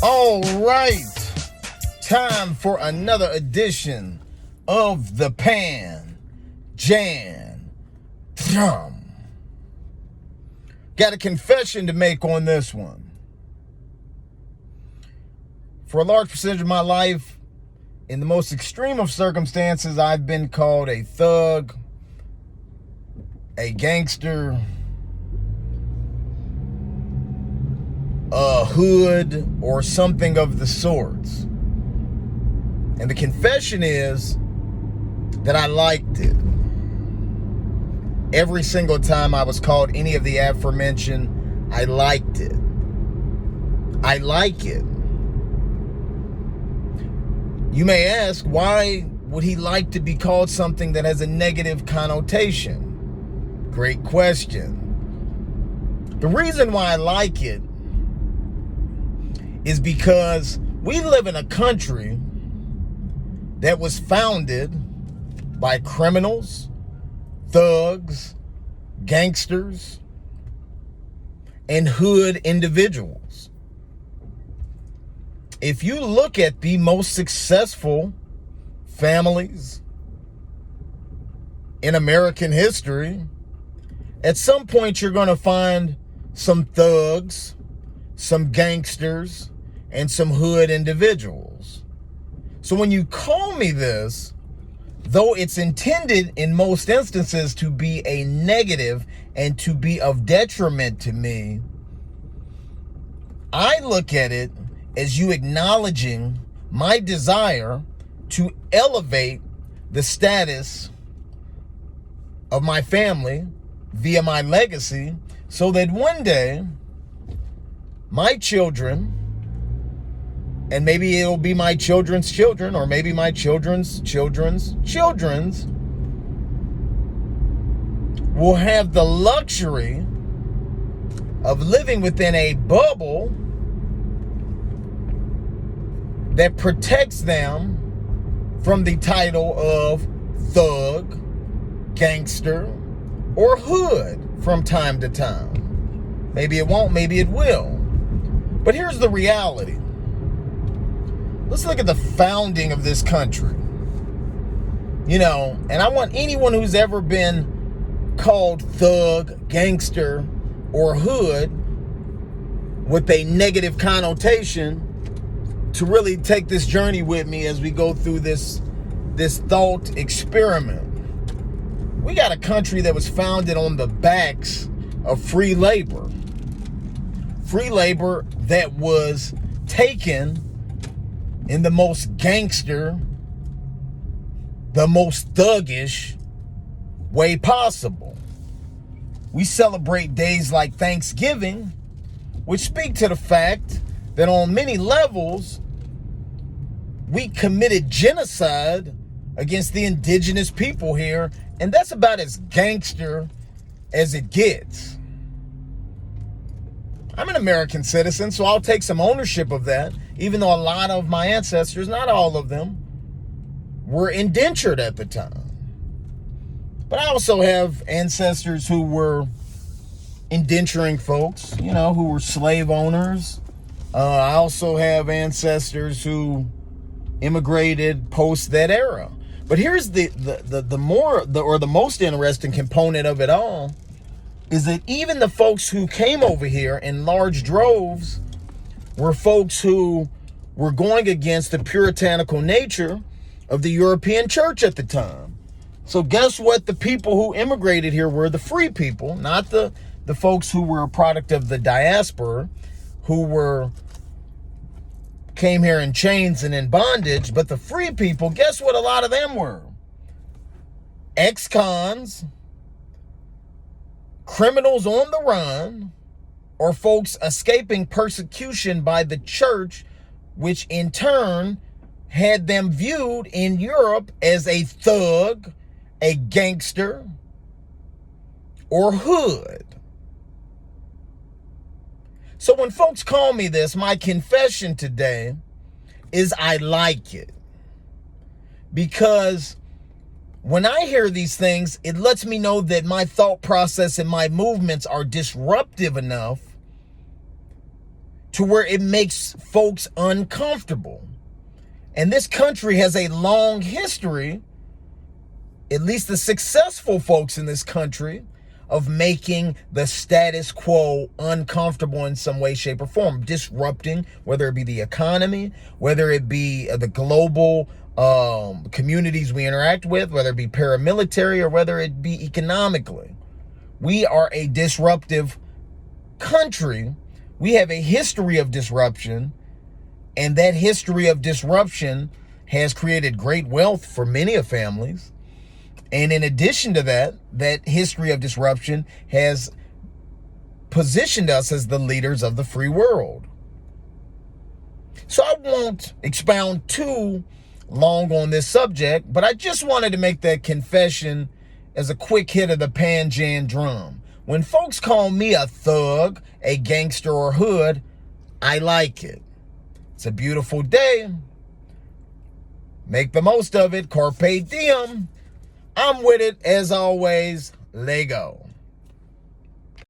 All right, time for another edition of the Panjandrum. Got a confession to make on this one. For a large percentage of my life, in the most extreme of circumstances, I've been called a thug, a gangster, a hood, or something of the sorts. And the confession is that I liked it. Every single time I was called any of the aforementioned, I liked it. I like it. You may ask, why would he like to be called something that has a negative connotation? Great question. The reason why I like it is because we live in a country that was founded by criminals, thugs, gangsters, and hood individuals. If you look at the most successful families in American history, at some point you're going to find some thugs, some gangsters, and some hood individuals. So when you call me this, though it's intended in most instances to be a negative and to be of detriment to me, I look at it as you acknowledging my desire to elevate the status of my family via my legacy, so that one day my children, and maybe it'll be my children's children, or maybe my children's children's children's, will have the luxury of living within a bubble that protects them from the title of thug, gangster, or hood from time to time. Maybe it won't, maybe it will. But here's the reality. Let's look at the founding of this country. And I want anyone who's ever been called thug, gangster, or hood with a negative connotation to really take this journey with me as we go through this thought experiment. We got a country that was founded on the backs of free labor. Free labor that was taken in the most gangster, the most thuggish way possible. We celebrate days like Thanksgiving, which speak to the fact that on many levels, we committed genocide against the indigenous people here, and that's about as gangster as it gets. I'm an American citizen, so I'll take some ownership of that, even though a lot of my ancestors, not all of them, were indentured at the time. But I also have ancestors who were indenturing folks, who were slave owners. I also have ancestors who immigrated post that era. But here's the most interesting component of it all, is that even the folks who came over here in large droves were folks who were going against the puritanical nature of the European church at the time. So guess what the people who immigrated here were? The free people, not the folks who were a product of the diaspora, who came here in chains and in bondage. But the free people, guess what a lot of them were? Ex-cons, criminals on the run, or folks escaping persecution by the church, which in turn had them viewed in Europe as a thug, a gangster, or hood. So when folks call me this, my confession today is I like it. Because when I hear these things, it lets me know that my thought process and my movements are disruptive enough to where it makes folks uncomfortable. And this country has a long history, at least the successful folks in this country, of making the status quo uncomfortable in some way, shape, or form, disrupting, whether it be the economy, whether it be the global communities we interact with, whether it be paramilitary or whether it be economically. We are a disruptive country. We have a history of disruption, and that history of disruption has created great wealth for many of families. And in addition to that, that history of disruption has positioned us as the leaders of the free world. So I won't expound too long on this subject, but I just wanted to make that confession as a quick hit of the Panjandrum. When folks call me a thug, a gangster, or hood, I like it. It's a beautiful day. Make the most of it. Carpe diem. I'm with it as always. Lego.